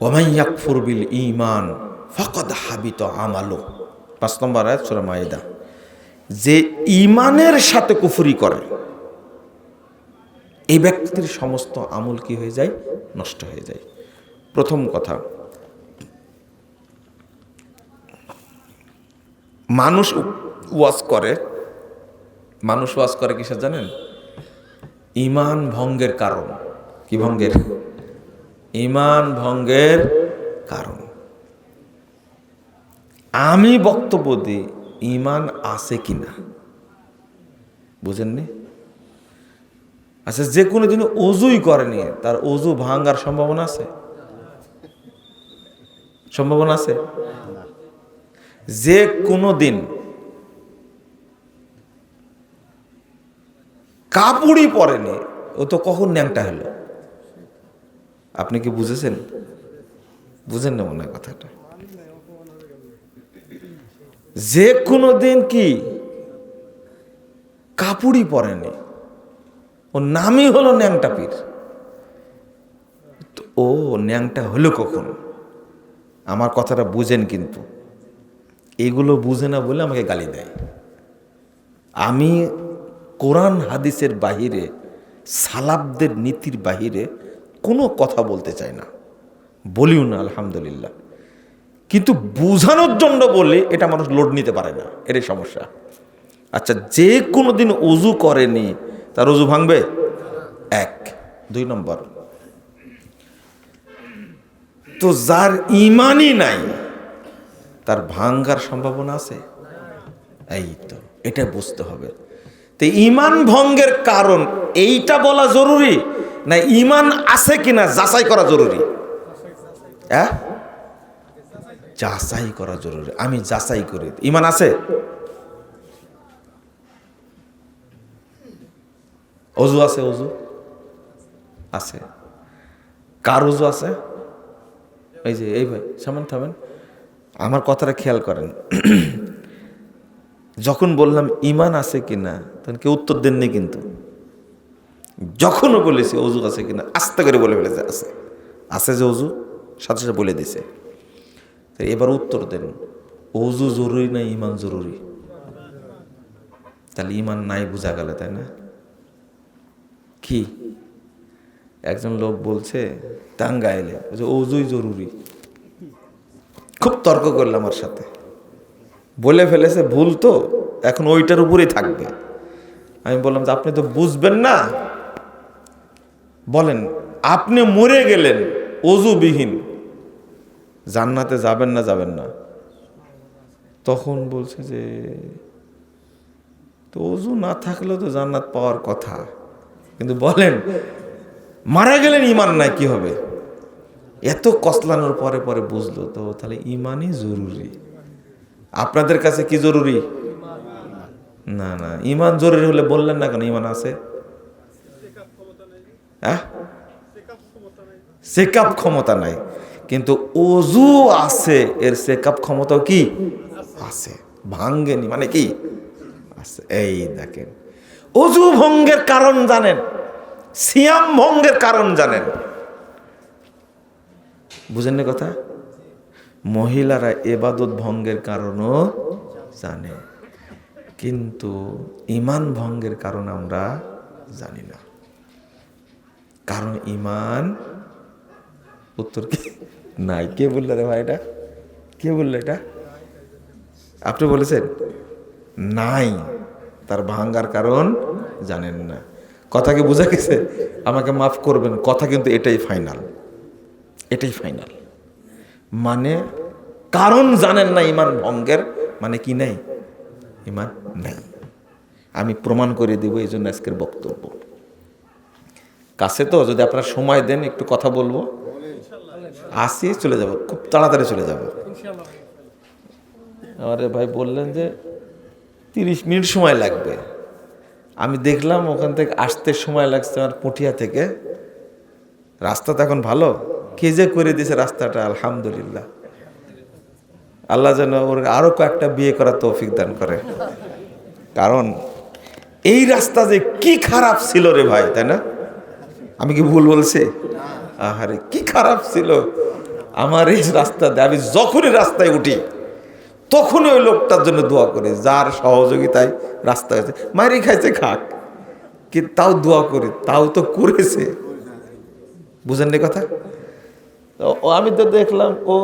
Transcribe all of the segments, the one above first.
ওয়ামান ইয়াকফুর বিল ঈমান ফাকাদ হাবিতা আমালু। 5 নম্বর আয়াত সূরা মাইদা। যে ঈমানের সাথে কুফরি করে এই ব্যক্তির সমস্ত আমল কি হয়ে যায়? নষ্ট হয়ে যায়। প্রথম কথা, মানুষ ওয়াজ করে কিসের জানেন? ঈমান ভঙ্গের কারণ। কি ভঙ্গের? ঈমান ভঙ্গের কারণ। আমি বক্তব্য দিই ঈমান আছে কিনা, বুঝেননি? আচ্ছা, যে কোনো দিন ওযুই করেনি তার ওযু ভাঙার সম্ভাবনা আছে? সম্ভাবনা আছে? যে কোনো দিন কাপড়ই পরেনি ও তো কখন ন্যাংটা হলো? আপনি কি বুঝেছেন? বুঝেন না মনে হয় কথাটা। যে কোনো দিন কি কাপড়ই পরেনি, ও নামই হলো ন্যাংটা পীর। ও ন্যাংটা হলো কখন? আমার কথাটা বুঝেন, কিন্তু এগুলো বুঝে না বলে আমাকে গালি দেয়। আমি কোরআন হাদিসের বাহিরে, সালাফদের নীতির বাহিরে কোনো কথা বলতে চাই না, বলিও না আলহামদুলিল্লাহ। কিন্তু বোঝানোর জন্য বললে এটা মানুষ লোড নিতে পারে না, এটাই সমস্যা। আচ্ছা, যে কোনো দিন ওযু করেনি তার ওযু ভাঙবে? 1। 2 নম্বর, তো যার ঈমানই নাই তার ভাঙার সম্ভাবনা আছে? এই তো, এটা বুঝতে হবে। তো ঈমান ভঙ্গের কারণ এইটা বলা জরুরি না ঈমান আছে কিনা যাচাই করা জরুরি? হ্যাঁ, যাচাই করা জরুরি। আমি যাচাই করি ঈমান আছে। ওযু আছে? ওযু আছে? কার ওযু আছে? এই যে এই ভাই সামনে থামেন, আমার কথাটা খেয়াল করেন। যখন বললাম ঈমান আছে কিনা তখন কেউ উত্তর দেননি, কিন্তু যখনও বলেছি ওযু আছে কিনা আস্তে করে বলে ফেলেছে আছে। আছে যে ওযু সাথে সাথে বলে দিছে। তো এবার উত্তর দেন, ওযু জরুরি না ঈমান জরুরি? তাহলে ঈমান নাই বোঝা গেল, তাই না? কি একজন লোক বলছে টাঙ্গাইলে যে ওযুই জরুরি। খুব তর্ক করলাম আমার সাথে, বলে ফেলেছে ভুল, তো এখন ওইটার উপরেই থাকবে। আমি বললাম যে আপনি তো বুঝবেন না, বলেন আপনি মরে গেলেন ওযুবিহীন, জান্নাতে যাবেন না যাবেন না? তখন বলছে যে তো ওযু না থাকলেও তো জান্নাত পাওয়ার কথা, কিন্তু বলেন মারা গেলেন ঈমান নাই কি হবে? এত কসলানোর পরে পরে বুঝলো তো তাহলে ঈমানই জরুরি। আপনাদের কাছে কি জরুরি? না না, ঈমান জরুরি হলে বললেন না কেন ঈমান আছে? হ্যাঁ, চেকআপ ক্ষমতা নাই, কিন্তু ওযু আছে, এর চেকআপ ক্ষমতাও কি আছে, ভাঙ্গেনি মানে কি আছে। এই দেখেন, ওযু ভঙ্গের কারণ জানেন, সিয়াম ভঙ্গের কারণ জানেন, বুঝেন না কথা? মহিলারা ইবাদত ভঙ্গের কারণও জানে, কিন্তু ঈমান ভঙ্গের কারণ আমরা জানি না। কারণ ঈমান, উত্তর কি নাই? কে বললো রে ভাই এটা? কে বললো এটা? আপনি বলেছেন নাই, তার ভাঙ্গার কারণ জানেন না। কথা কি বোঝা গেছে? আমাকে মাফ করবেন, কথা কিন্তু এটাই ফাইনাল, এটাই ফাইনাল। মানে কারণ জানেন না ঈমান ভঙ্গের, মানে কি নাই? ঈমান নাই। আমি প্রমাণ করে দেব, এই জন্য আজকের বক্তব্য কাছে। তো যদি আপনারা সময় দেন একটু কথা বলবো, আসি চলে যাব, খুব তাড়াতাড়ি চলে যাব। আরে ভাই বললেন যে 30 মিনিট সময় লাগবে, আমি দেখলাম ওখান থেকে আসতে সময় লাগছে আমার পুঠিয়া থেকে। রাস্তা তো এখন ভালো, কে যে করে দিয়েছে রাস্তাটা, আলহামদুলিল্লাহ। আল্লাহ যেন ওর আরো কয়েকটা বিয়ে করার তৌফিক দান করে, কারণ এই রাস্তা যে কি খারাপ ছিল রে ভাই, তাই না? আমি কি ভুল বলছি? আহারে কি খারাপ ছিল, আমার এই রাস্তাতে আমি যখনই রাস্তায় উঠি তখনই ওই লোকটার জন্য দোয়া করি, যার সহযোগিতায় রাস্তা হয়েছে। মারি খাইছে খাক, কিন্তু তাও দোয়া করি, তাও তো করেছে। বুঝেন না কথা? আমি তো দেখলাম ও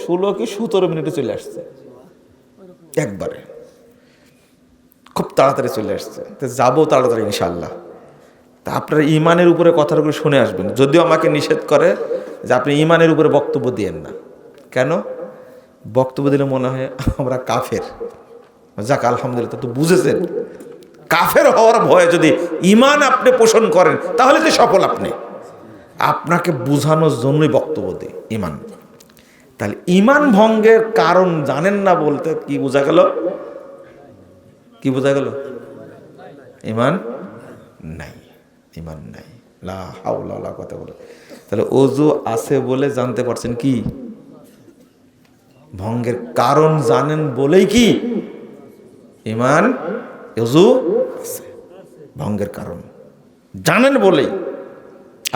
16 কি 17 মিনিটে চলে আসছে, একবারে খুব তাড়াতাড়ি চলে আসছে। তো যাবো তাড়াতাড়ি ইনশাল্লাহ। তা আপনার ইমানের উপরে কথাগুলো শুনে আসবেন, যদিও আমাকে নিষেধ করে যে আপনি ইমানের উপরে বক্তব্য দিয়েন না। কেন? বক্তব্য দিলে মনে হয় আমরা কাফের। যাক আলহামদুলিল্লাহ, তো বুঝেছেন। কাফের হওয়ার ভয়ে যদি ইমান আপনি পোষণ করেন তাহলে তো সফল আপনি। আপনাকে বোঝানোর জন্যই বক্তব্য দিই ইমান। তাহলে ইমান ভঙ্গের কারণ জানেন না বলতে কি বোঝা গেল? কি বোঝা গেল? ইমান নাই, ইমান নাই। লা হাওলা ওয়ালা কথা বলে। তাহলে ওযু আছে বলে জানতে পারছেন কি ভঙ্গের কারণ জানেন বলেই কি ইমান, ওযু আছে ভঙ্গের কারণ জানেন বলেই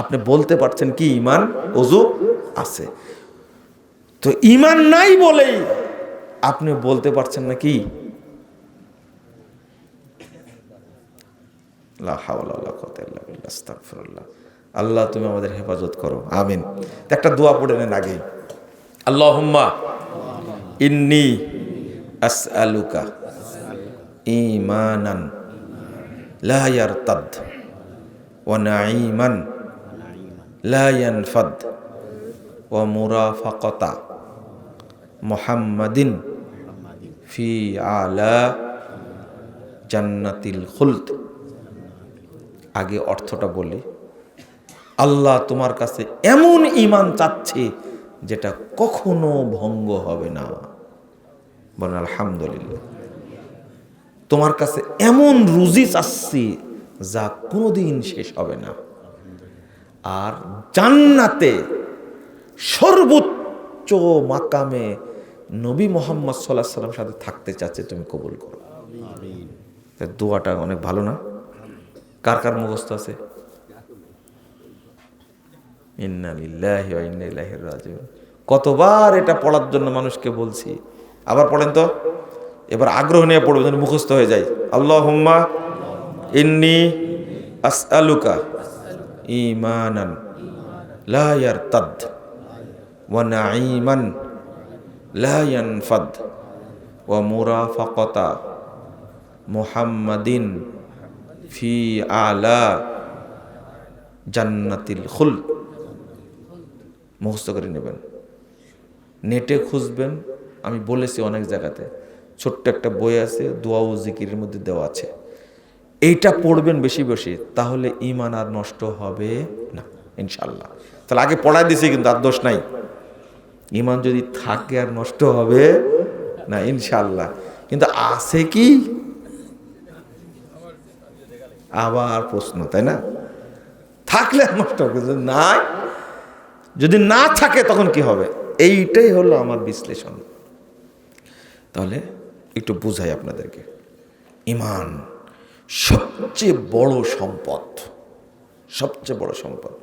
আপনি বলতে পারছেন কি ইমান, ওযু আছে। তো ইমান নাই বলেই আপনি বলতে পারছেন না কি লা হাওলা ওয়ালা কুওয়াতা ইল্লা বিল্লাহ, আস্তাগফিরুল্লাহ। আল্লাহ তুমি আমাদের হেফাজত করো, আমিন। একটা দোয়া পড়ে নেন আগে। আল্লাহুম্মা ইন্নী আসআলুকা ঈমানান লা ইয়ারতাদ ওয়া নাঈমান লা ইয়ানফাদ ওয়া মুরাফাকাতা মুহাম্মাদিন ফি আলা জান্নাতিল খুলদ। আগে অর্থটা বলি। আল্লাহ তোমার কাছে এমন ঈমান চাচ্ছি যেটা কখনো ভঙ্গ হবে না। বলেন আলহামদুলিল্লাহ। তোমার কাছে এমন রুজি চাচ্ছি যা কোনোদিন শেষ হবে না। আর জান্নাতে সর্বোচ্চ মাকামে নবী মুহাম্মদ সাল্লাল্লাহু আলাইহি ওয়াসাল্লামের সাথে থাকতে চাচ্ছে, তুমি কবুল করো। আমিন। দোয়াটা অনেক ভালো না? কার কার মুখস্থ আছে? ইন্না লিল্লাহি ওয়া ইন্না ইলাইহি রাজিউন। কতবার এটা পড়ার জন্য মানুষকে বলছি, আবার পড়েন তো। এবার আগ্রহ নিয়ে পড়বেন যেন মুখস্থ হয়ে যায়। আল্লাহুম্মা ইন্নী আসআলুকা ঈমানান লা ইয়ারতাদ ওয়া নাঈমান লা ইয়ানফাদ ওয়া মুরাফাকাতা মুহাম্মাদিন ফি আলা জান্নাতিল খুলদ। মুখস্থ করে নেবেন, নেটে খুঁজবেন। আমি বলেছি অনেক জায়গাতে, ছোট্ট একটা বই আছে দোয়া ও জিকিরের মধ্যে দেওয়া আছে। এইটা পড়বেন বেশি বেশি, তাহলে ঈমান আর নষ্ট হবে না ইনশাআল্লাহ। তাহলে আগে পড়ায় দিছি, কিন্তু আর দোষ নাই। ঈমান যদি থাকে আর নষ্ট হবে না ইনশাআল্লাহ। কিন্তু আছে কি আবার প্রশ্ন, তাই না? থাকলে নষ্ট হবে, নাই যদি না থাকে তখন কি হবে? এইটাই হলো আমার বিশ্লেষণ। তাহলে একটু বুঝাই আপনাদেরকে। ঈমান সবচেয়ে বড় সম্পদ, সবচেয়ে বড় সম্পদ।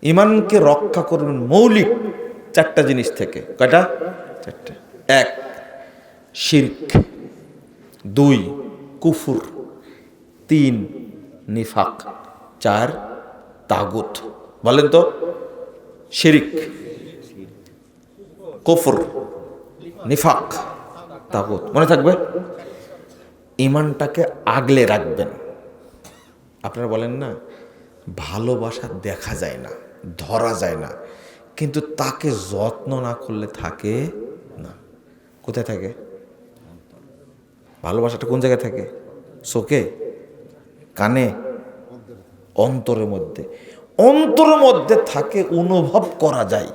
ঈমানকে রক্ষা করবেন মৌলিক 4টা জিনিস থেকে। কয়টা? 4টা। 1 শিরক, 2 কুফর, 3 নিফাক, 4 তাগুত। বলেন তো। শিরক, কুফর, নিফাক, তাগুত। মনে থাকবে? ঈমানটাকে আগলে রাখবেন। আপনারা বলেন না ভালোবাসা দেখা যায় না, ধরা যায় না, কিন্তু তাকে যত্ন না করলে থাকে না। কোথায় থাকে ভালোবাসাটা? কোন জায়গায় থাকে? চোখে, কানে, অন্তরের মধ্যে। অন্তরের মধ্যে থাকে, অনুভব করা যায়,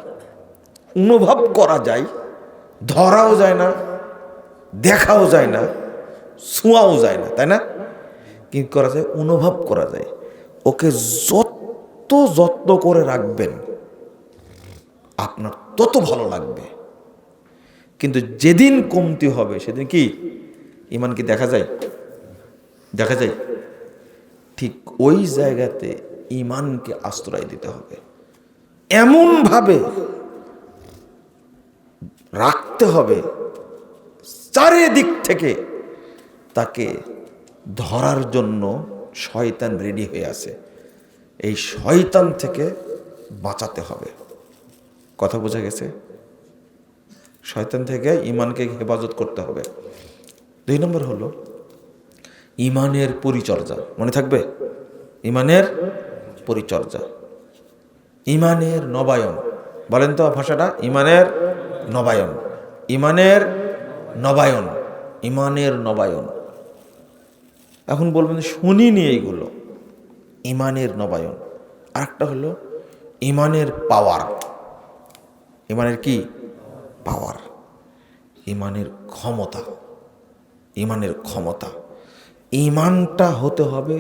অনুভব করা যায়, ধরাও যায় না, দেখাও যায় না, ছোঁয়াও যায় না, তাই না? কি করা যায়? অনুভব করা যায়। ওকে যত যত্ন করে রাখবেন আপনার তত ভালো লাগবে। কিন্তু যেদিন কমতি হবে সেদিন কি ঈমান কি দেখা যায়? দেখা যায়। ঠিক ওই জায়গাতে ঈমানকে আশ্রয় দিতে হবে, এমনভাবে রাখতে হবে। চারিদিক থেকে তাকে ধরার জন্য শয়তান রেডি হয়ে আছে। এই শয়তান থেকে বাঁচাতে হবে। কথা বোঝা গেছে? শয়তান থেকে ঈমানকে হেফাজত করতে হবে। 2 নম্বর হলো ঈমানের পরিচর্যা। মনে থাকবে? ঈমানের পরিচর্যা, ঈমানের নবায়ন। বলেন তো ভাষাটা, ঈমানের নবায়ন, ঈমানের নবায়ন, ঈমানের নবায়ন। এখন বলবেন শুনিনি এইগুলো। ঈমানের নবায়ন। আরেকটা হলো ঈমানের পাওয়ার। ঈমানের কি? পাওয়ার, ঈমানের ক্ষমতা। ঈমানের ক্ষমতা, ঈমানটা হতে হবে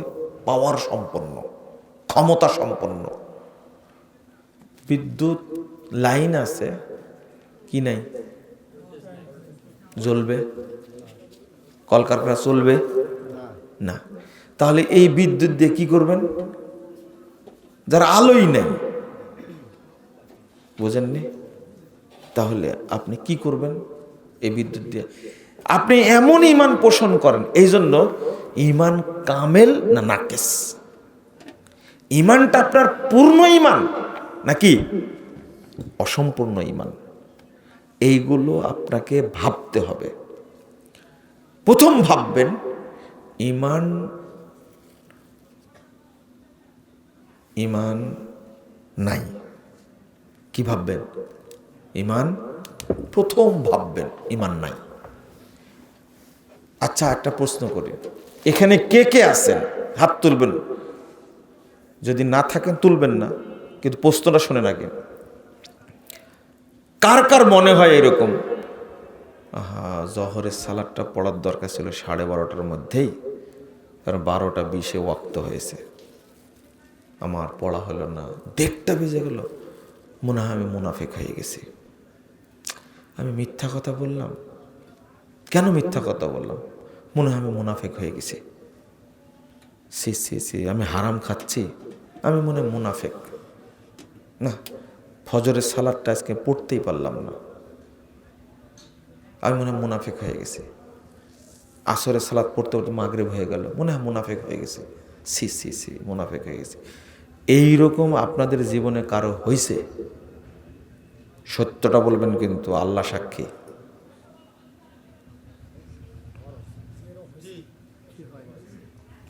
পাওয়ার সম্পন্ন, ক্ষমতা সম্পন্ন। বিদ্যুৎ লাইন আছে কি নাই? জ্বলবে? কলকারখানা চলবে না। তাহলে এই বিদ্যুৎ দিয়ে কি করবেন? যার আলোই নেই, বোঝেননি? তাহলে আপনি কি করবেন এই বিদ্যুৎ দিয়ে? আপনি এমন ঈমান পোষণ করেন। এই জন্য ঈমান কামেল না নাকেস? ঈমানটা আপনার পূর্ণ ঈমান নাকি অসম্পূর্ণ ঈমান? এইগুলো আপনাকে ভাবতে হবে। প্রথম ভাববেন ঈমান, ঈমান নাই। কি ভাববেন? ঈমান। প্রথম ভাববেন ঈমান নাই। আচ্ছা, একটা প্রশ্ন করি, এখানে কে কে আছেন? হাত তুলবেন। যদি না থাকেন তুলবেন না, কিন্তু প্রশ্নটা শুনে আগে। কার কার মনে হয় এরকম, জহরের সালাদটা পড়ার দরকার ছিল 12:30টার মধ্যেই, কারণ 12:20 ওয়াক্ত হয়েছে, আমার পড়া হলো না, 1:30 বেজে গেল, মনে হয় আমি মুনাফিক হয়ে গেছি, আমি মিথ্যা কথা বললাম। কেন মিথ্যা কথা বললাম? মনে হয় আমি মুনাফিক হয়ে গেছি। সি সি সি, আমি হারাম খাচ্ছি, আমি মনে হয় মুনাফিক। না, ফজরের সালাদটা আজকে পড়তেই পারলাম না, আমি মনে হয় মুনাফিক হয়ে গেছি। আসরের সালাদ পড়তে পড়তে মাগরিব হয়ে গেল, মনে হয় মুনাফিক হয়ে গেছে। সি সি সি, মুনাফিক হয়ে গেছে। এইরকম আপনাদের জীবনে কারো হয়েছে? সত্যটা বলবেন, কিন্তু আল্লাহ সাক্ষী।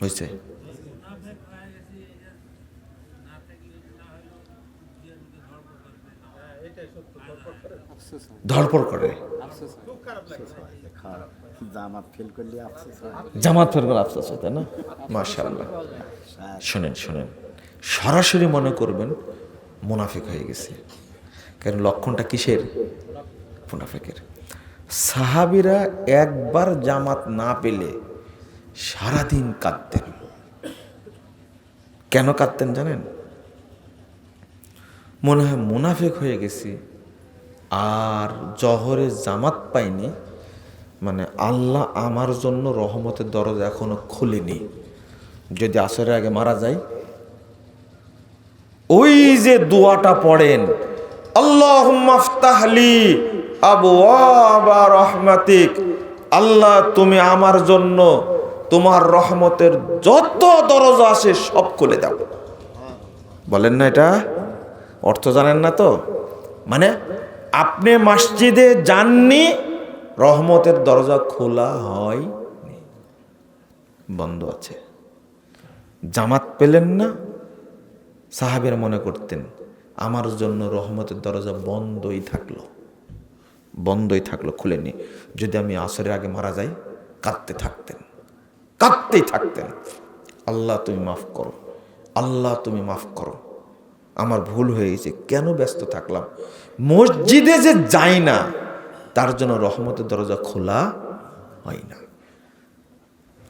হয়েছে? ধরপড় করে, জামাত ফেল করলে আফসোস হয়, তাই না? মাশাআল্লাহ। শোনেন শোনেন, সরাসরি মনে করবেন মুনাফিক হয়ে গেছে। কারণ লক্ষণটা কিসের? মুনাফিকের। সাহাবীরা একবার জামাত না পেলে সারাদিন কাঁদতেন। কেন কাঁদতেন জানেন? মনে হয় মুনাফিক হয়ে গেছি, আর জহরে জামাত পাইনি, মানে আল্লাহ আমার জন্য রহমতের দরজা এখনো খুলেনি, যদি আসরের আগে মারা যায়। ওই যে দোয়াটা পড়েন, আল্লাহুম্মা ফতাহলি আবওয়াবা রাহমাতিক, আল্লাহ তুমি আমার জন্য তোমার রহমতের যত দরজা আছে সব খুলে দাও। বলেন না? এটা অর্থ জানেন না তো? মানে আপনি মসজিদে যাননি, রহমতের দরজা খোলা হয়, বন্ধ আছে। জামাত পেলেন না, সাহাবীরা মনে করতেন আমার জন্য রহমতের দরজা বন্ধই থাকলো, খুলেনি। যদি আমি আসরের আগে মারা যাই, কাঁদতেই থাকতেন। আল্লাহ তুমি মাফ করো, আল্লাহ তুমি মাফ করো, আমার ভুল হয়ে গেছে, কেন ব্যস্ত থাকলাম, মসজিদে যে যাই না তার জন্য রহমতের দরজা খোলা হয় না।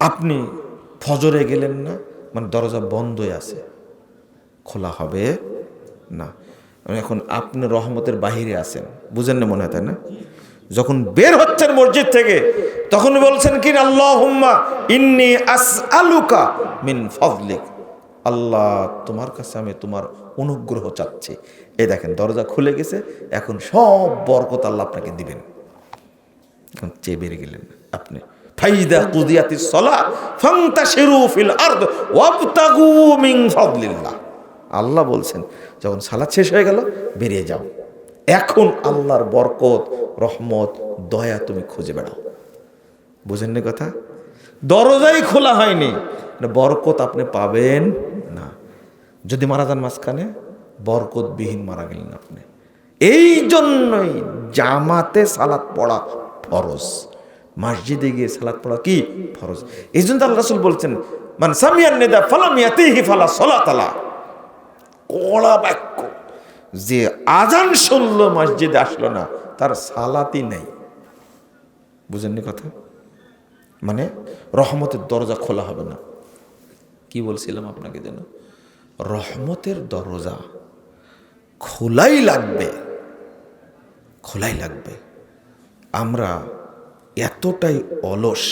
আপনি ফজরে গেলেন না, মানে দরজা বন্ধই আছে, খোলা হবে না। এখন আপনি রহমতের বাহিরে আছেন, বুঝেন না মনে হয়, তাই না? যখন বের হচ্ছেন মসজিদ থেকে, তখন বলছেন কি, আল্লাহুম্মা ইন্নী আসআলুকা মিন ফাযলিক, আল্লাহ তোমার কাছে আমি তোমার অনুগ্রহ চাচ্ছি। এই দেখেন দরজা খুলে গেছে, এখন সব বরকত আল্লাহ আপনাকে দিবেন। এখন চেয়ে বেড়ে গেলেন আপনি। ফাইদা কুদিয়াতিস সালাহ ফান্তাশিরু ফিল আরদ ওয়াবতাগু মিন ফাদলিল্লাহ। আল্লাহ বলছেন যখন সালাত শেষ হয়ে গেল বেরিয়ে যাও, এখন আল্লাহর বরকত, রহমত, দয়া তুমি খুঁজে বেড়াও। বুঝেন না কথা? দরজাই খোলা হয়নি, বরকত আপনি পাবেন না। যদি মারা যান মাঝখানে, বরকতবিহীন মারা গেলেন আপনি। এই জন্যই জামাতে সালাত পড়া ফরজ, মসজিদে গিয়ে সালাত পড়া কি ফরজ। এই জন্য আল্লাহ রাসূল বলছেন মান সামিয়ান নিদা ফালাম ইয়াতিহি ফালা সালাত আলা। কড়া বাক্য, যে আজান শুনলো মসজিদে আসলো না, তার সালাতই নেই। বুঝেননি কথা? মানে রহমতের দরজা খোলা হবে না। কি বলছিলাম আপনাকে যেন, রহমতের দরজা খোলাই লাগবে, খোলাই লাগবে। আমরা এতটাই অলস,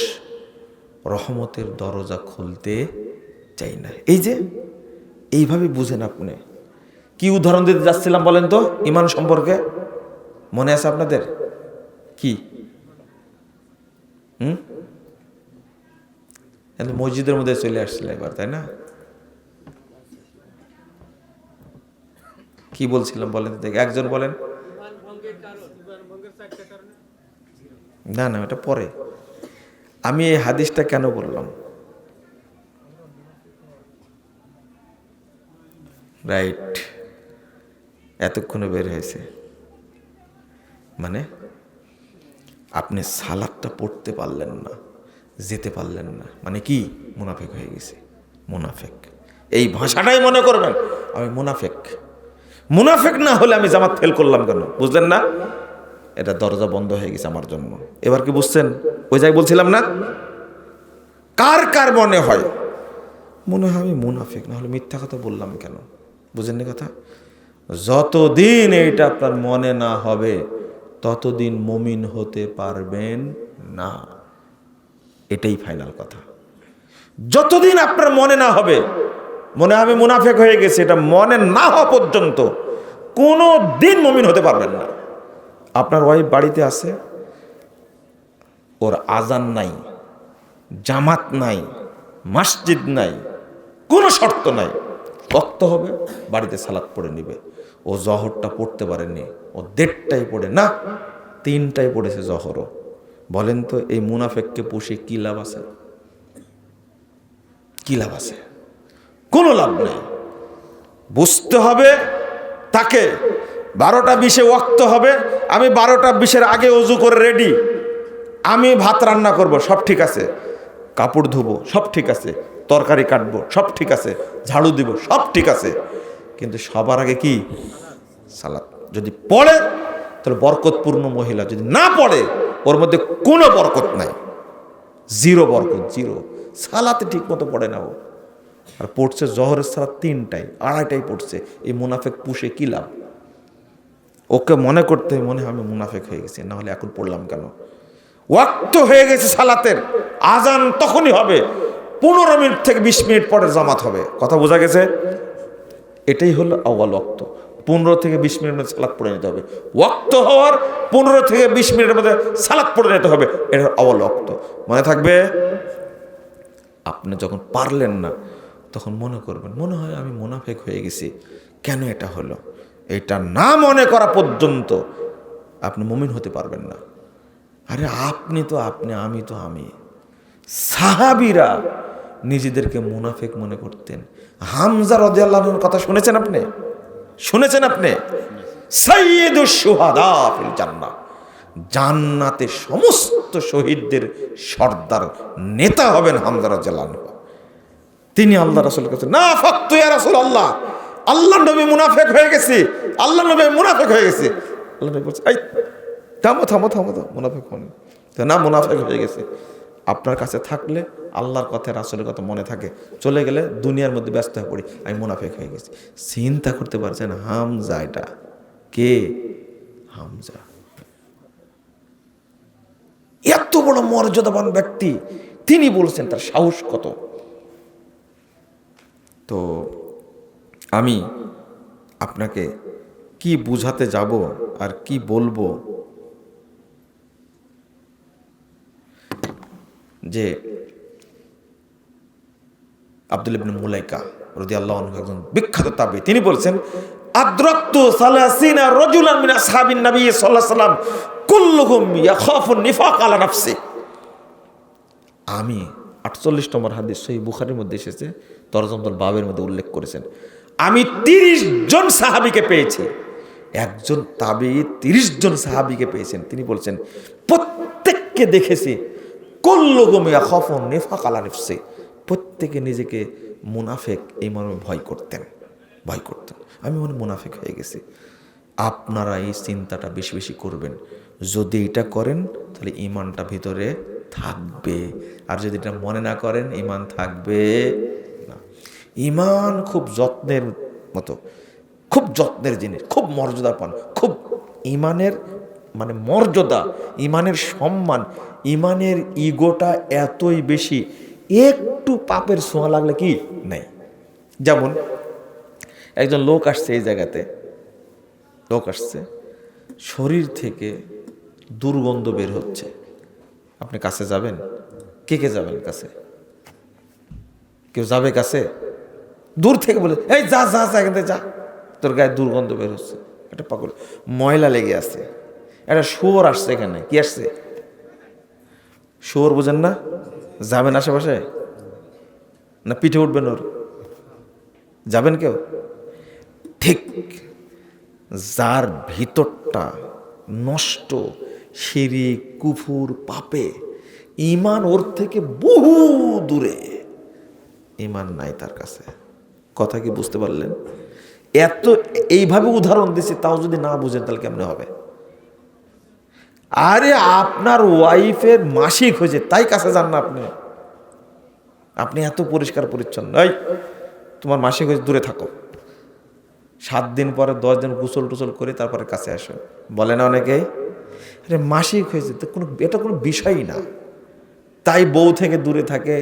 রহমতের দরজা খুলতে চাই না। এই যে এইভাবে বুঝেন আপনি। কি উদাহরণ দিতে যাচ্ছিলাম বলেন তো ঈমান সম্পর্কে? মনে আছে আপনাদের? কি মসজিদের মধ্যে চলে আসছিল এবার, তাই না? কি বলছিলাম বলেন তো, একজন বলেন। না না, এটা পরে। আমি এই হাদিসটা কেন বললাম? রাইট, এতক্ষণে বের হয়েছে। মানে আপনি সালাতটা পড়তে পারলেন না, যেতে পারলেন না, মানে কি? মুনাফেক হয়ে গেছে। মুনাফেক, এই ভাষাটাই মনে করবেন আমি মুনাফেক। মুনাফেক না হলে আমি জামাত ফেল করলাম কেন? বুঝলেন না? এটা দরজা বন্ধ হয়ে গেছে আমার জন্য। এবার কি বুঝছেন? ওই যাই বলছিলাম না, কার কার মনে হয় আমি মুনাফেক, না হলে মিথ্যা কথা বললাম কেন? বুঝেননি কথা? যতদিন এইটা আপনার মনে না হবে ততদিন মুমিন হতে পারবেন না। এটাই ফাইনাল কথা। যতদিন আপনার মনে না হবে আমি মুনাফেক হয়ে গেছি, এটা মনে না হওয়া পর্যন্ত কোনো দিন মুমিন হতে পারবেন না। আপনার ওয়াইফ বাড়িতে আছে, ওর আজান নাই, জামাত নাই, মসজিদ নাই, কোনো শর্ত নাই, ওয়াক্ত হবে বাড়িতে সালাত পড়ে নিবে। ও জহরটা পড়তে পারেনি, ও 1:30টায় পড়ে না 3টায় পড়েছে জহরও। বলেন তো এই মুনাফেককে পুষে কি লাভ আছে? কি লাভ আছে? কোনো লাভ নেই। বুঝতে হবে তাকে 12টা 20-এ ওয়াক্ত হবে, আমি 12টা 20-এর আগে ওযু করে রেডি, আমি ভাত রান্না করব, সব ঠিক আছে, কাপড় ধুবো, সব ঠিক আছে, তরকারি কাটবো, সব ঠিক আছে, ঝাড়ু দিব, সব ঠিক আছে, কিন্তু সবার আগে কি? সালাত। যদি পড়ে তাহলে বরকতপূর্ণ মহিলা, যদি না পড়ে ওর মধ্যে কোনো বরকত নাই, জিরো বরকত, জিরো। সালাতে ঠিক মতো পড়ে না ও, আর পড়ছে জহরের সালাত 3টায় 2:30টায় পড়ছে। এই মুনাফেক পুষে কি লাভ? ওকে মনে করতে মনে হয় আমি মুনাফেক হয়ে গেছি, না হলে এখন পড়লাম কেন? ওয়াক্ত হয়ে গেছে সালাতের, আজান তখনই হবে, 15 মিনিট থেকে 20 মিনিট পরে জামাত হবে। কথা বোঝা গেছে? এটাই হলো আউয়াল ওয়াক্ত। 15 থেকে 20 মিনিটের মধ্যে সালাত পড়ে নিতে হবে। ওয়াক্ত হওয়ার 15 থেকে 20 মিনিটের মধ্যে সালাত পড়ে নিতে হবে, এটা আউয়াল ওয়াক্ত। মনে থাকবে? আপনি যখন পারলেন না তখন মনে করবেন মনে হয় আমি মুনাফেক হয়ে গেছি, কেন এটা হলো? এটা না মনে করা পর্যন্ত আপনি মুমিন হতে পারবেন না। আরে আপনি তো আপনি, আমি তো আমি। সাহাবীরা নিজেদেরকে মুনাফেক মনে করতেন। হামজা রাদিয়াল্লাহু আনহুর কথা শুনেছেন আপনি? শুনেছেন আপনি? সাইয়্যিদুশ শুহাদা ফিল জান্নাহ, জান্নাতে সমস্ত শহীদদের সর্দার নেতা হবেন হামজা রাদিয়াল্লাহু আনহু। তিনি আল্লাহ রাসূলের কাছে না ফাকতু ইয়া রাসূলুল্লাহ, আল্লাহর নবী মুনাফিক হয়ে গেছে, আল্লাহর নবী মুনাফিক হয়ে গেছে। আল্লাহ নবী বলছে এই থামো থামো থামো, তো মুনাফিক হন না, মুনাফিক হয়ে গেছে। আপনার কাছে থাকলে আল্লাহর কথা রাসূলের কথা মনে থাকে, চলে গেলে দুনিয়ার মধ্যে ব্যস্ত হয়ে পড়ি, আমি মুনাফিক হয়ে গেছি। চিন্তা করতে পারছেন হামজা, এটা কে? হামজা এত বড় মর্যাদাবান ব্যক্তি, তিনি বলছেন, তার সাহস কত। তো আমি আপনাকে কি বুঝাতে যাব আর কি বলবো, যে আব্দুল্লাহ ইবনে মুলাইকা রাদিয়াল্লাহু আনহু একজন বিখ্যাত তাবী, তিনি বলছেন আদরাকতু সালাসিনা রাজুলান মিন আসহাবিন নবী সাল্লাল্লাহু আলাইহি ওয়াসাল্লাম কুল্লুহুম ইয়াখাফু নিফাক আলা নাফসি। আমি 48 নম্বর হাদিস সহিহ বুখারীর মধ্যে এসেছে, তরজমাতুল বাবের মধ্যে উল্লেখ করেছেন, আমি 30 জন সাহাবীকে পেয়েছি। একজন তাবী 30 জন সাহাবীকে পেয়েছেন, তিনি বলছেন প্রত্যেককে দেখেছি কুল্লুহুম ইয়াখাফু নিফাক আলা নাফসি, প্রত্যেকে নিজেকে মুনাফিক এই মর্মে ভয় করতেন। আমি মনে মুনাফিক হয়ে গেছি। আপনারা এই চিন্তাটা বেশি বেশি করবেন। যদি এটা করেন তাহলে ঈমানটা ভিতরে থাকবে, আর যদি এটা মনে না করেন ঈমান থাকবে না। ঈমান খুব যত্নের মতো, খুব যত্নের জিনিস, খুব মর্যাদা পান, খুব ঈমানের মানে মর্যাদা, ঈমানের সম্মান, ঈমানের ইগোটা এতই বেশি, একটু পাপের ছোঁয়া লাগলে কি নাই। যেমন একজন লোক আসছে, এই জায়গাতে লোক আসছে, শরীর থেকে দুর্গন্ধ বের হচ্ছে, আপনি কাছে যাবেন? কে কে যাবেন কাছে? কেউ যাবে কাছে? দূর থেকে বলে এই যা যা যা এখান থেকে যা, তোর গায়ে দুর্গন্ধ বের হচ্ছে, একটা পাগল ময়লা লেগে আছে, একটা শুয়োর আসছে এখানে। কি আসছে? শুয়োর বোঝেন না? যাবেন আশেপাশে না পিঠে উঠবেন ওর? যাবেন কেউ? ঠিক যার ভিতরটা নষ্ট, শিরক কুফর পাপে, ঈমান ওর থেকে বহু দূরে, ঈমান নাই তার কাছে। কথা কি বুঝতে পারলেন? এত এইভাবে উদাহরণ দিছি, তাও যদি না বুঝেন তাহলে কেমনে হবে? আরে আপনার ওয়াইফের মাসিক হয়েছে, তাই কাছে যান না আপনি? আপনি এত পরিষ্কার পরিচ্ছন্ন, এই তোমার মাসিক হয়েছে, দূরে থাকো। 7 দিন পরে 10 দিন গোসল টোসল করে তারপরে কাছে আসো, বলে না অনেকেই? আরে মাসিক হয়েছে তো এটা কোনো বিষয়ই না, তাই বউ থেকে দূরে থাকে।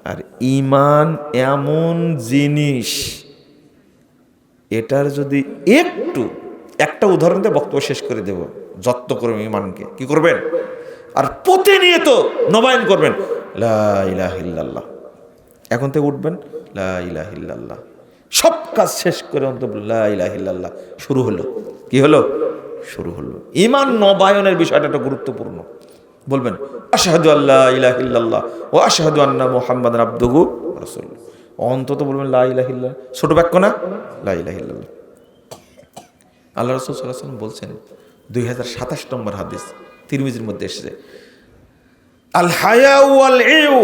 আর ঈমান এমন জিনিস, এটার যদি একটা উদাহরণ দিয়ে বক্তব্য শেষ করে দেব। যত্ন করবেন ঈমানকে, কি করবেন? আর প্রতিনিয়ত নবায়ন করবেন, লা ইলাহা ইল্লাল্লাহ। এখন থেকে উঠবেন লা ইলাহা ইল্লাল্লাহ, সব কাজ শেষ করে অন্তত লা ইলাহা ইল্লাল্লাহ শুরু হলো। কি হলো? শুরু হলো। ঈমান নবায়নের বিষয়টা একটা গুরুত্বপূর্ণ। বলবেন আশহাদু আল্লা ইলাহা ইল্লাল্লাহ ওয়া আশহাদু আন্না মুহাম্মাদান আবদুহু ওয়া রাসূলুহু। অন্তত বলবেন লা ইলাহা ইল্লাল্লাহ। ছোট বাক্য না? লা ইলাহা ইল্লাল্লাহ। আল্লাহ রাসূল সাল্লাল্লাহু আলাইহি ওয়াসাল্লাম বলছেন, 2027 নম্বর হাদিস তিরমিজির মধ্যে এসেছে, আল হায়া ওয়াল ইউ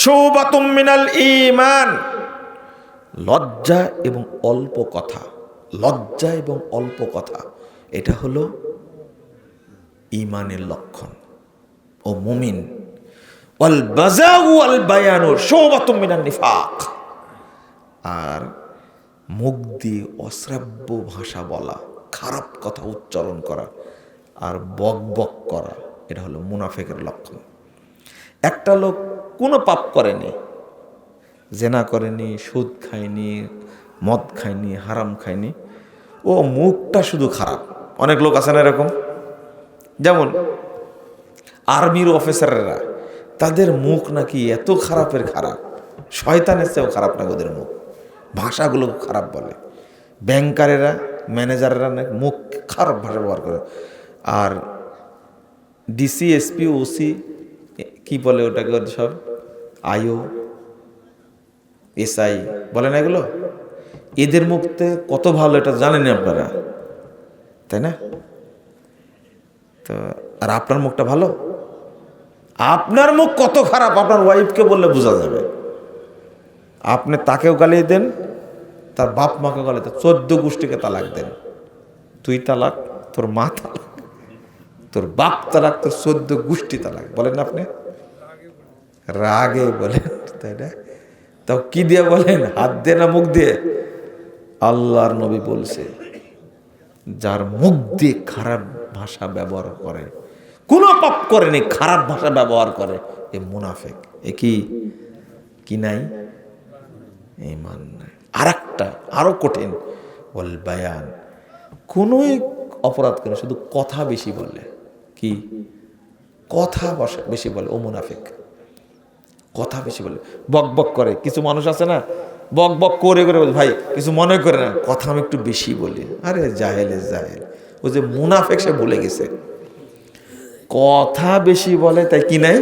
শুবাতুম মিনাল ঈমান। লজ্জা এবং অল্প কথা, লজ্জা এবং অল্প কথা, এটা হলো ঈমানের লক্ষণ। ও মুমিন, ওয়াল বাযাউ ওয়াল বায়ানু শুবাতুম মিনান নিফাক। আর মুখ দিয়ে অশ্রাব্য ভাষা বলা, খারাপ কথা উচ্চারণ করা আর বক বক করা, এটা হলো মুনাফিকের লক্ষণ। একটা লোক কোনো পাপ করেনি, জেনা করেনি, সুদ খায়নি, মদ খায়নি, হারাম খায়নি, ও মুখটা শুধু খারাপ। অনেক লোক আছে না এরকম? যেমন আর্মির অফিসাররা, তাদের মুখ নাকি এত খারাপের খারাপ, শয়তানের চেয়েও খারাপ না ওদের মুখ, ভাষাগুলো খারাপ বলে। ব্যাংকারেরা, ম্যানেজাররা নাকি মুখ খারাপ ভাষা ব্যবহার করে। আর ডিসি, এসপি, ওসি, কি বলে ওটাকে, সব আইও, এসআই বলে না, এগুলো এদের মুখতে কত ভালো এটা জানেন আপনারা, তাই না? তো আর আপনার মুখটা ভালো? আপনার মুখ কত খারাপ আপনার ওয়াইফকে বললে বোঝা যাবে। আপনি তাকেও গালি দেন, তার বাপ মাকে গালি দেন, 14 গোষ্ঠীকে তালাক দেন। তুই তালাক, তোর মা তালাক, তোর বাপ তালাক, তোর 14 গোষ্ঠী তালাক, বলেন আপনি? রাগে বলেন, তাই না? তাও কি দিয়ে বলেন? হাত দিয়ে না মুখ দিয়ে? আল্লাহর নবী বলছে, যার মুখ দিয়ে খারাপ ভাষা ব্যবহার করে, কোনো পাপ করেনি, খারাপ ভাষা ব্যবহার করে, এ মুনাফিক। এ কি নাই? ঈমান নাই। আরেকটা আরো কঠিন, ওয়াল বায়ান, কোনোই অপরাধ করে শুধু কথা বেশি বলে, কি কথা বেশি বলে, ও মুনাফিক। কথা বেশি বলে, বক বক করে। কিছু মানুষ আছে না, বক বক করে করে বলে, ভাই কিছু মনে করে না, কথা আমি একটু বেশি বলি। আরে জাহেলে জাহেল, ও যে মুনাফিক সে ভুলে গেছে। কথা বেশি বলে তাই কি নাই,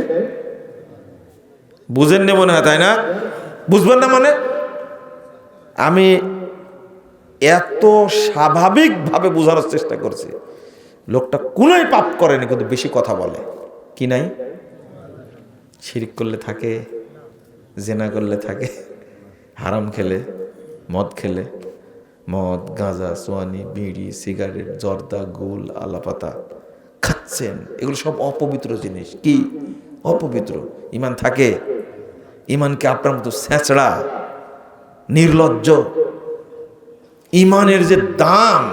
বুঝেন নি মনে হয়, তাই না? বুঝবেন না মানে, আমি এত স্বাভাবিকভাবে বোঝানোর চেষ্টা করছি, লোকটা কোনোই পাপ করেনি কিন্তু বেশি কথা বলে, কি নাই? শিরিক করলে থাকে, জেনা করলে থাকে, হারাম খেলে, মদ খেলে, মদ, গাঁজা, সোয়ানি, বিড়ি, সিগারেট, জর্দা, গুল, আলাপাতা খাচ্ছেন, এগুলো সব অপবিত্র জিনিস। কি অপবিত্র? ইমান থাকে? ইমানকে আপনার মতো ছেঁচড়া, নির্লজ্জ, ইমানের যে দাম,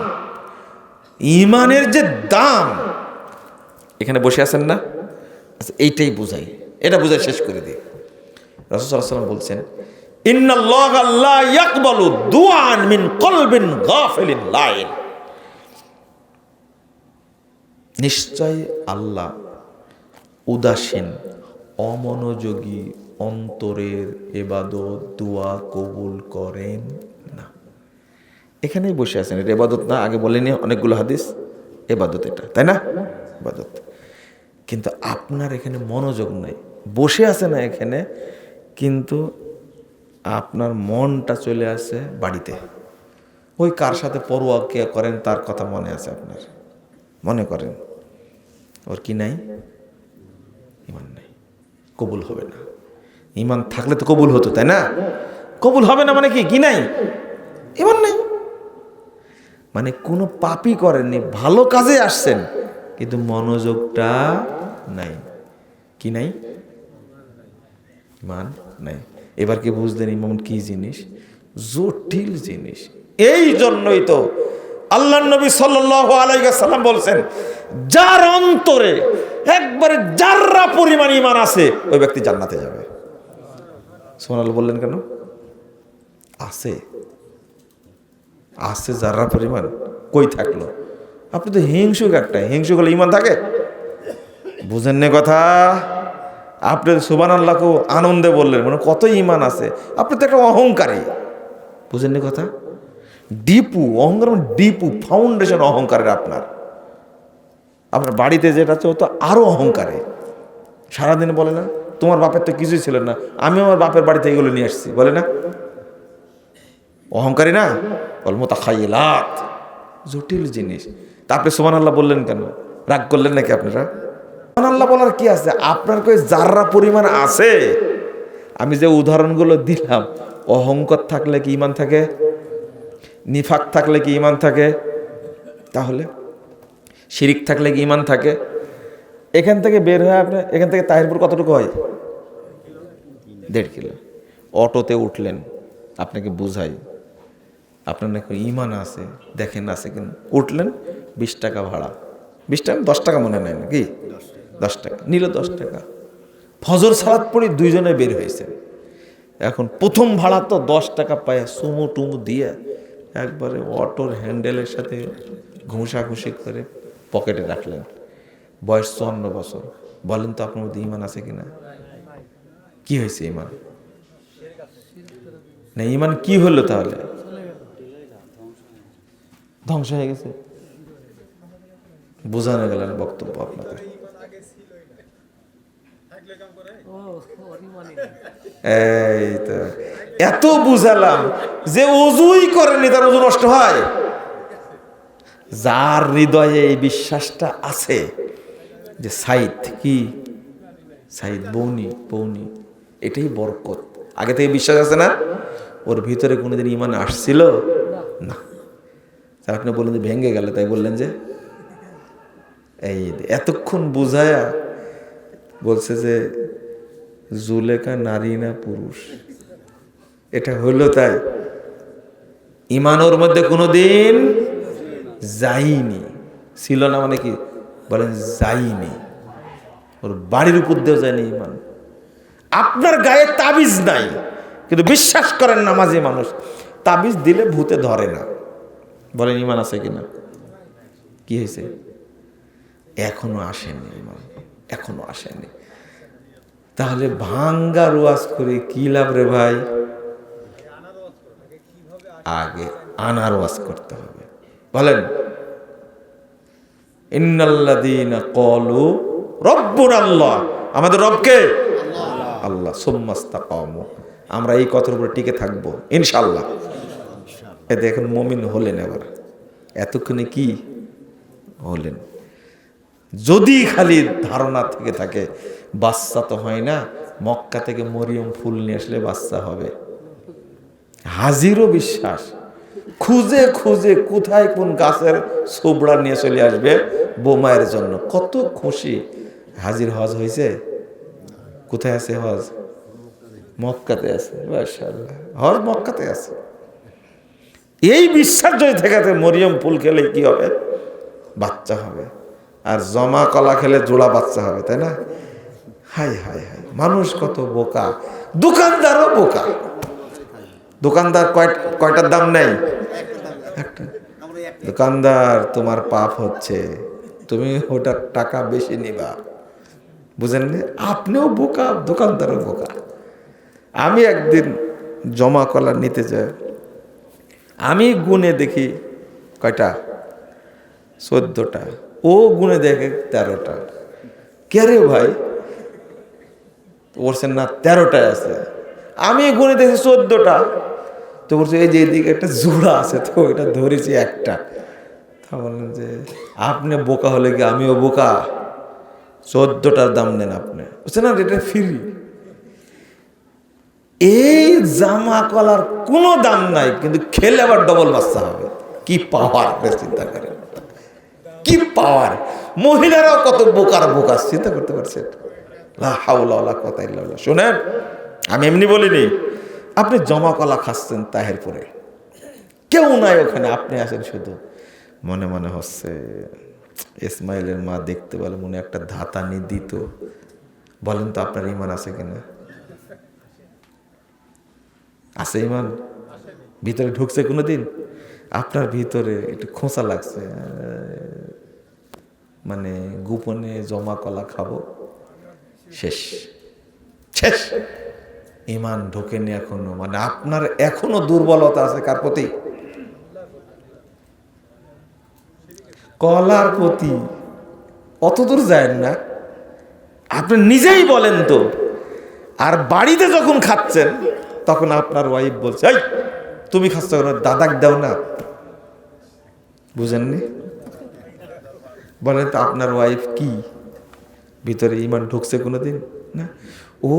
ইমানের যে দাম, এখানে বসে আছেন না, আচ্ছা এইটাই বুঝাই, এটা বুঝাই শেষ করে দিই। রাসূল সাল্লাল্লাহু আলাইহি ওয়াসাল্লাম বলছেন, ইন্নাল্লাহা লা ইয়াকবালু দুআন মিন কলবিন গাফিলিন লাইন, নিশ্চয় আল্লাহ উদাসীন, অমনোযোগী অন্তরের ইবাদত, দোয়া কবুল করেন না। এখানেই বসে আছেন, এটা ইবাদত না? আগে বলেনি অনেকগুলো হাদিস, ইবাদত এটা, তাই না? ইবাদত। কিন্তু আপনার এখানে মনোযোগ নাই, বসে আছে না এখানে, কিন্তু আপনার মনটা চলে আসে বাড়িতে। ওই কার সাথে পরোয়া কে করেন তার কথা মনে আছে আপনার, মনে করেন, ওর কি নাই? ইমান নাই, কবুল হবে না। ইমান থাকলে তো কবুল হতো, তাই না? কবুল হবে না মানে কি, কি নাই? ইমান নাই। মানে কোনো পাপই করেননি, ভালো কাজে আসছেন, কিন্তু মনোযোগটা নাই। কি নাই? ইমান নাই। এবার কি বুঝলেন ইমান কি জিনিস? জটিল জিনিস। এই জন্যই তো আল্লাহর নবী সাল্লাল্লাহু আলাইহি ওয়াসাল্লাম বলছেন, যার অন্তরে একবারে জাররা পরিমাণ ঈমান আছে ওই ব্যক্তি জান্নাতে যাবে। সুবহানাল্লাহ বললেন কেন? আছে, আছে জাররা পরিমাণ। কই থাকলো? আপনি তো হিংসুক একটা, হিংসুক হলে ঈমান থাকে? বুঝেন না কথা? আপনি সুবহানাল্লাহকে আনন্দে বললেন, মানে কত ঈমান আছে, আপনি তো একটা অহংকারী। বুঝেন না কথা? ডিপু অহংকার, ডিপু ফাউন্ডেশন অহংকারের। আপনার বাড়িতে যেটা আছে ও তো আরো অহংকারে, সারাদিন বলে না তোমার বাপের তো কিছুই ছিল না, আমি আমার বাপের বাড়িতে এগুলো নিয়ে আসছি, বলে না? অহংকারী না? বল মুতাখায়্যিলাত, জটিল জিনিস। তা আপনি সুবহানাল্লাহ বললেন কেন? রাগ করলেন নাকি আপনারা? সুবহানাল্লাহ বলার কি আছে? আপনার কই জাররা পরিমাণ আছে? আমি যে উদাহরণগুলো দিলাম, অহংকার থাকলে কি ঈমান থাকে? নিফাক থাকলে কি ঈমান থাকে? তাহলে শিরিক থাকলে কি ঈমান থাকে? এখান থেকে বের হয়ে আপনি, এখান থেকে তাহিরপুর কতটুকু হয়? 1.5 কিলো। অটোতে উঠলেন, আপনাকে বুঝাই আপনার নাকি ঈমান আছে, দেখেন আছে কিনা। উঠলেন, 20 টাকা ভাড়া, 20 টাকা 10 টাকা মনে নেয় নাকি? 10 টাকা নিল, 10 টাকা। ফজর সালাত পড়ে দুইজনে বের হয়েছে। এখন প্রথম ভাড়া তো 10 টাকা পায়, সুমু টুমু দিয়ে একবারে অটোর হ্যান্ডেলের সাথে ঘুষাঘুষি করে পকেটে রাখলেন। বয়স 54 বছর। বলেন তো আপনার মধ্যে ঈমান আছে কিনা? কি হয়েছে ঈমান? না, ঈমান কি হলো তাহলে? ধ্বংস হয়ে গেছে। বোঝানো গেল না বক্তব্য আপনাকে। এই তো এত বুঝালাম যে ওযুই করেনি তার ওযু নষ্ট হয়। যার হৃদয়ে এই বিশ্বাসটা আছে যে সাইদ কি, সাইদ বৌনি, এটাই বরকত, আগে থেকে বিশ্বাস আছে না, ওর ভিতরে কোনোদিন ঈমান আসছিল না। আপনি বললেন যে ভেঙে গেল, তাই বললেন যে এই এতক্ষণ বুঝায়া বলছে যে জুলেখা নারী না পুরুষ, এটা হইল তাই ঈমান ওর মধ্যে কোনোদিন যায়নি, ছিল না মানে কি বলেন, যায়নি, ওর বাড়ির উপর দিয়েও যায়নি ঈমান। আপনার গায়ে তাবিজ নাই কিন্তু বিশ্বাস করেন নামাজি মানুষ, তাবিজ দিলে ভূতে ধরে না, বলেন ইমান আছে কিনা? কি হয়েছে? এখনো আসেনি ইমান, এখনো আসেনি। তাহলে ভাঙ্গার ওয়াজ করে কি লাভ রে ভাই? আগে আনার ওয়াজ করতে হবে। বলেন ইন্নাল্লাযীনা ক্বালু রব্বুনা আল্লাহ, আমাদের রবকে আল্লাহ, সুম্মাস্তাকামু, আমরা এই কথার উপরে টিকে থাকবো ইনশাআল্লাহ। এতে এখন মুমিন হলেন। এবার এতক্ষণে কি হলেন? যদি খালি ধারণা থেকে থাকে বাচ্চা তো হয় না, মক্কা থেকে মরিয়ম ফুল নিয়ে আসলে বাচ্চা হবে, হাজিরও বিশ্বাস, খুঁজে খুঁজে কোথায় কোন গাছের ছোবড়া নিয়ে চলে আসবে বোমায়ের জন্য, কত খুশি। হাজির হজ হয়েছে? কোথায় আছে হজ? মক্কাতে আছে। মাশাআল্লাহ, হজ মক্কাতে আছে। এই বিশ্বাস যদি থেকে মরিয়ম ফুল খেলে কি হবে? বাচ্চা হবে। আর জমা কলা খেলে জোড়া বাচ্চা হবে, তাই না? হাই হাই হাই, মানুষ কত বোকা। দোকানদারও বোকা। দোকানদার কয়টার দাম নেই? একটা। দোকানদার, তোমার পাপ হচ্ছে, তুমি ওটার টাকা বেশি নিবা, বুঝেন না? আপনিও বোকা, দোকানদারও বোকা। আমি একদিন জমা কলা নিতে যাই, আমি গুনে দেখি কয়টা? 14টা। ও গুনে দেখে 13টা। কে রে ভাই? বলছেন না 13টায় আছে। আমি গুনে দেখি 14টা। তো বলছে এই যে এদিকে একটা জোড়া আছে, তো এটা ধরেছি একটা। তা বললেন যে আপনি বোকা হলে কি আমিও বোকা? 14টার দাম নেন আপনি, বুঝছেন না? এটা ফ্রি। এই জামা কলার কোনো দাম নাই, কিন্তু খেলে আবার ডবল বাচ্চা হবে। কি পাওয়ার, চিন্তা করেন, কি পাওয়ার। মহিলারাও কত বোকার বোকা, চিন্তা করতে পারছেন? লা হাওলা ওয়ালা কুওয়াতা ইল্লা বিল্লাহ। শুনেন, আমি এমনি বলিনি। আপনি জমা কলা খাচ্ছেন তাহের পরে, কেউ নাই ওখানে, আপনি আছেন শুধু। মনে মনে হচ্ছে ইসমাইলের মা দেখতে পেলে মনে একটা ধাতানি দিত। বলেন তো আপনার ইমান আছে কিনা? আছে ইমান? ভিতরে ঢুকছে কোনোদিন? আপনার ভিতরে একটু খোঁচা লাগছে, মানে গোপনে জমা কলা খাবো, শেষ শেষ। ইমান ঢোকেনি এখনো, মানে আপনার এখনো দুর্বলতা আছে কার প্রতি? কলার প্রতি। অতদূর যায় না, আপনি নিজেই বলেন তো। আর বাড়িতে যখন খাচ্ছেন তখন আপনার ওয়াইফ বলছে এই তুমি খাচ্ছ কেন, দাদাক দাও না। বুঝেননি? বলেন তো আপনার ওয়াইফ কি ভিতরে ইমান ঢুকছে কোনোদিন? না। ও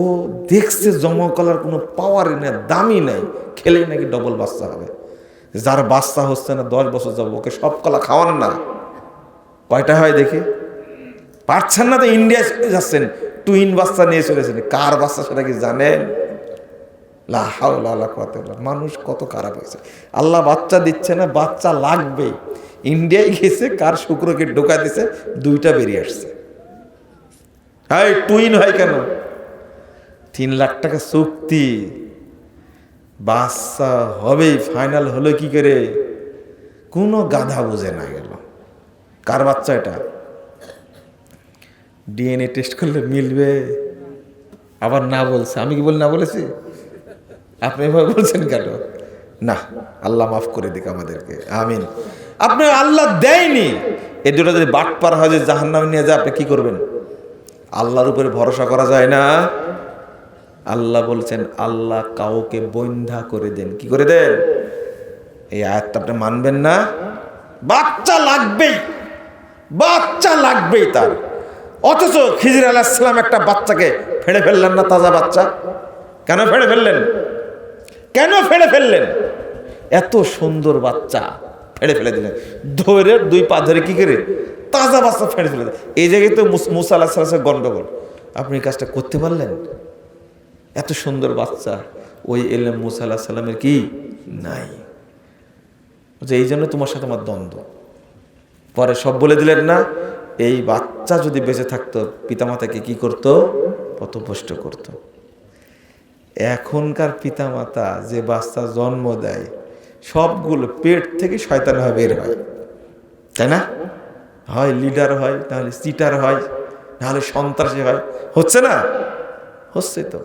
দেখছে জমা কলার কোনো পাওয়ারই না, দামই নাই, খেলেই নাকি ডবল বাচ্চা হবে। যার বাচ্চা হচ্ছে না 10 বছর যাবো, ওকে সব কলা খাওয়ান না। কয়টা হয় দেখি? পারছেন না তো ইন্ডিয়া যাচ্ছেন, টুইন বাচ্চা নিয়ে চলেছেন। কার বাচ্চা সেটা কি জানেন? লা হাওলা ওয়ালা কুওয়াতা ইল্লা বিল্লাহ। মানুষ কত খারাপ হয়েছে। আল্লাহ বাচ্চা দিচ্ছে না, বাচ্চা লাগবে। ইন্ডিয়ায় গেছে, কার শুক্রকে ঢোকা দিছে, 2টা বেরিয়ে আসছে। হ্যাঁ, টুইন হয় কেন? 3 লাখ টাকা চুক্তি, বাচ্চা হবেই। ফাইনাল হলো কি করে? কোনো গাধা বুঝে না গেল কার বাচ্চা এটা। ডিএনএ টেস্ট করলে মিলবে। আবার না বলছে, আমি কি বলি না বলেছি? আপনি এভাবে বলছেন কেন? না, আল্লাহ মাফ করে দিক আমাদেরকে, আমিন। আপনি আল্লাহ দেয়নি, এই দুটো যদি বাটপার হয় যে জাহান্নামে নিয়ে যায়, আপনি কি করবেন? আল্লাহর উপরে ভরসা করা যায় না। আল্লাহ বলছেন আল্লাহ কাউকে বন্ধা করে দেন। কি করে দেন? এই আয়াতটা আপনি মানবেন না? বাচ্চা লাগবেই, বাচ্চা লাগবেই তার। অথচ খিজির আলাইহিস সালাম একটা বাচ্চাকে ফেড়ে ফেললেন না, তাজা বাচ্চা। কেন ফেড়ে ফেললেন? কেন ফেড়ে ফেললেন? এত সুন্দর বাচ্চা ফেড়ে ফেলে দিলেন, ধরে 2 পা ধরে কি করে তাজা বাচ্চা ফেড়ে ফেলে দিলেন। এই জায়গায় তো মুসা আলাইহিস সালামের গন্ডগোল। আপনি কাজটা করতে পারলেন? এত সুন্দর বাচ্চা, ওই এলেম মুসা আলাইহিস সালামের কি নাই? এই জন্য তোমার সাথে আমার দ্বন্দ্ব। পরে সব বলে দিলেন না? এই বাচ্চা যদি বেঁচে থাকতো, পিতামাতাকে কি করতো? পথভ্রষ্ট করতো। এখনকার পিতামাতা যে বাচ্চা জন্ম দেয়, সবগুলো পেট থেকে শয়তান হয় বের হয়, তাই না? হয় লিডার হয়, নাহলে চিটার হয়, নাহলে সন্ত্রাসী হয়। হচ্ছে না? হচ্ছে তো।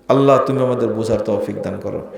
আল্লাহ তুমি আমাদের বোঝার তৌফিক দান করো।